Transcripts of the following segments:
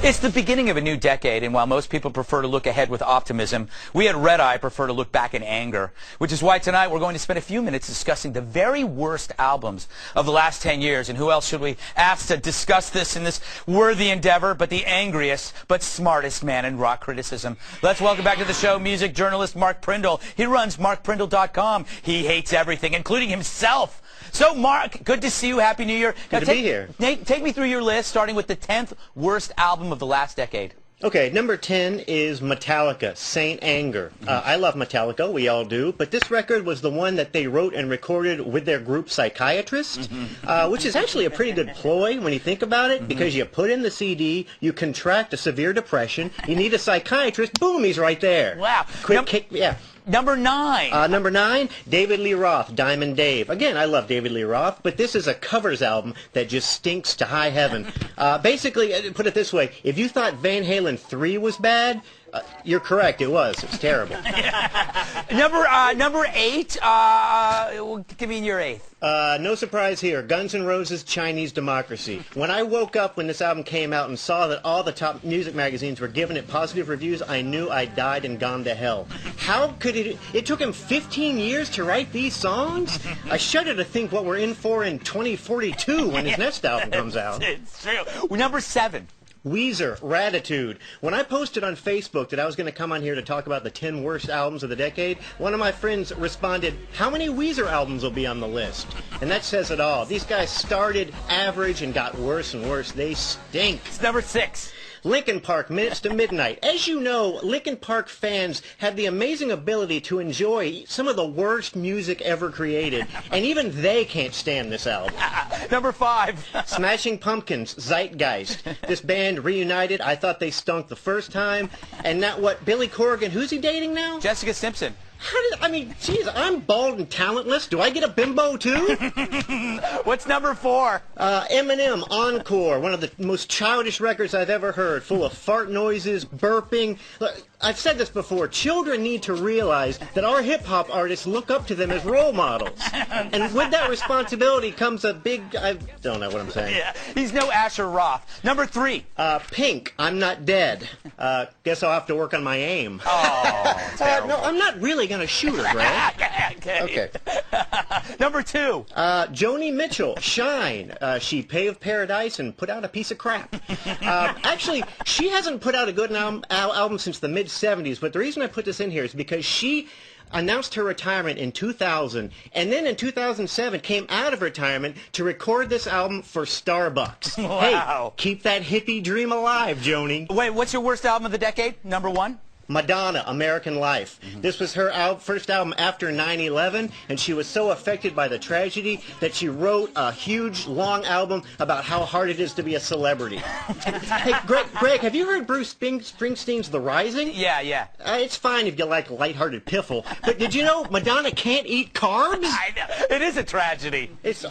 It's the beginning of a new decade, and while most people prefer to look ahead with optimism, we at Red Eye prefer to look back in anger, which is why tonight we're going to spend a few minutes discussing the very worst albums of the last 10 years. And who else should we ask to discuss this in this worthy endeavor but the angriest but smartest man in rock criticism? Let's welcome back to the show music journalist Mark Prindle. He runs markprindle.com. He hates everything, including himself. So, Mark, good to see you. Happy New Year. Good to be here. Take me through your list, starting with the 10th worst album of the last decade. Okay, number 10 is Metallica, Saint Anger. I love Metallica, we all do, but this record was the one that they wrote and recorded with their group Psychiatrist, which is actually a pretty good ploy when you think about it, because you put in the CD, you contract a severe depression, you need a psychiatrist, boom, he's right there. Wow. Quick kick, yeah. Number 9. Number 9, David Lee Roth, Diamond Dave. Again, I love David Lee Roth, but this is a covers album that just stinks to high heaven. Basically, put it this way, if you thought Van Halen 3 was bad, you're correct, it was. It was terrible. Number 8, give me your 8th. No surprise here, Guns N' Roses' Chinese Democracy. When I woke up when this album came out and saw that all the top music magazines were giving it positive reviews, I knew I died and gone to hell. How could it took him 15 years to write these songs? I shudder to think what we're in for in 2042 when his next album comes out. It's true. Number 7. Weezer, Ratitude. When I posted on Facebook that I was going to come on here to talk about the 10 worst albums of the decade, one of my friends responded, how many Weezer albums will be on the list? And that says it all. These guys started average and got worse and worse. They stink. It's number 6. Linkin Park, Minutes to Midnight. As you know, Linkin Park fans have the amazing ability to enjoy some of the worst music ever created, and even they can't stand this album. Number 5. Smashing Pumpkins, Zeitgeist. This band reunited. I thought they stunk the first time, and now what? Billy Corgan, who's he dating now? Jessica Simpson. I mean, geez, I'm bald and talentless. Do I get a bimbo too? What's number 4? Eminem, Encore, one of the most childish records I've ever heard, full of fart noises, burping. Look, I've said this before, children need to realize that our hip-hop artists look up to them as role models. And with that responsibility comes a big, I don't know what I'm saying. Yeah, he's no Asher Roth. Number 3. Pink, I'm Not Dead. Guess I'll have to work on my aim. Oh, no, I'm not really going to shoot her, Greg. Okay. Number 2. Joni Mitchell, Shine. She paved paradise and put out a piece of crap. Actually, she hasn't put out a good album since the mid-'70s, but the reason I put this in here is because she announced her retirement in 2000, and then in 2007 came out of retirement to record this album for Starbucks. Wow. Hey, keep that hippie dream alive, Joni. Wait, what's your worst album of the decade? Number 1? Madonna, American Life. This was her first album after 9/11, and she was so affected by the tragedy that she wrote a huge, long album about how hard it is to be a celebrity. Hey, Greg, have you heard Bruce Springsteen's The Rising? Yeah. It's fine if you like lighthearted piffle, but did you know Madonna can't eat carbs? I know. It is a tragedy. It's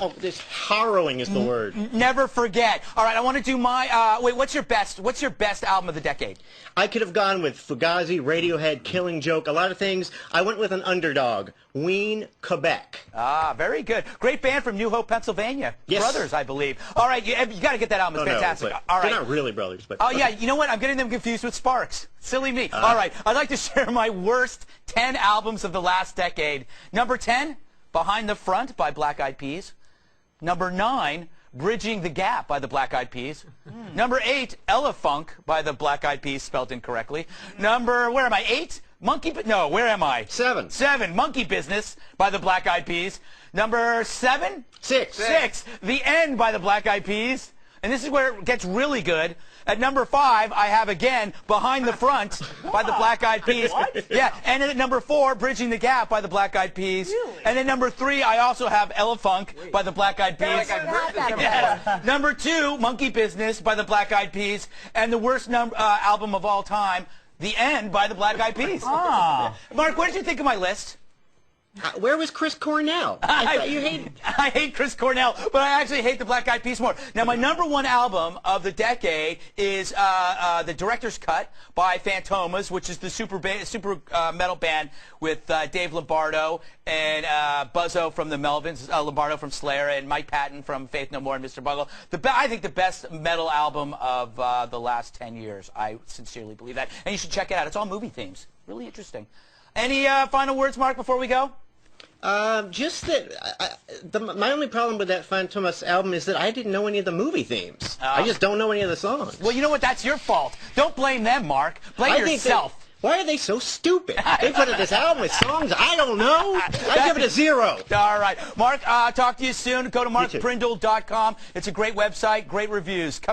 harrowing is the word. Never forget. All right, I want to do my, wait, what's your best album of the decade? I could have gone with Fugazi, Radiohead, Killing Joke, a lot of things. I went with an underdog, Ween, Quebec. Ah, very good. Great band from New Hope, Pennsylvania. Yes. Brothers, I believe. All right, you got to get that album. It's fantastic. No, all right. They're not really brothers, but... Oh, yeah, you know what? I'm getting them confused with Sparks. Silly me. All right, I'd like to share my worst 10 albums of the last decade. Number 10, Behind the Front by Black Eyed Peas. Number 9, Bridging the Gap by the Black Eyed Peas. Number 8, Elefunk by the Black Eyed Peas, spelled incorrectly. Where am I? 8? Where am I? 7. 7, Monkey Business by the Black Eyed Peas. Number 7? 6. 6, The End by the Black Eyed Peas. And this is where it gets really good. At number 5, I have again Behind the Front by the Black Eyed Peas. What? Yeah, and then at number 4, Bridging the Gap by the Black Eyed Peas. Really? And then number 3, I also have Elefunk by the Black Eyed Peas. Yes. Number 2, Monkey Business by the Black Eyed Peas. And the worst album of all time, The End by the Black Eyed Peas. Ah. Mark, what did you think of my list? Where was Chris Cornell? I thought you hated. I hate Chris Cornell, but I actually hate the Black Eyed Peas more. Now, my #1 album of the decade is the Director's Cut by Fantomas, which is the super metal band with Dave Lombardo and Buzzo from the Melvins, Lombardo from Slayer, and Mike Patton from Faith No More and Mr. Bungle. I think the best metal album of the last 10 years. I sincerely believe that. And you should check it out. It's all movie themes. Really interesting. Any final words, Mark, before we go? Just that my only problem with that Fantomas album is that I didn't know any of the movie themes. I just don't know any of the songs. Well, you know what? That's your fault. Don't blame them, Mark. Blame yourself. Why are they so stupid? They put out this album with songs I don't know. I give it a 0. All right. Mark, talk to you soon. Go to markprindle.com. It's a great website, great reviews. Come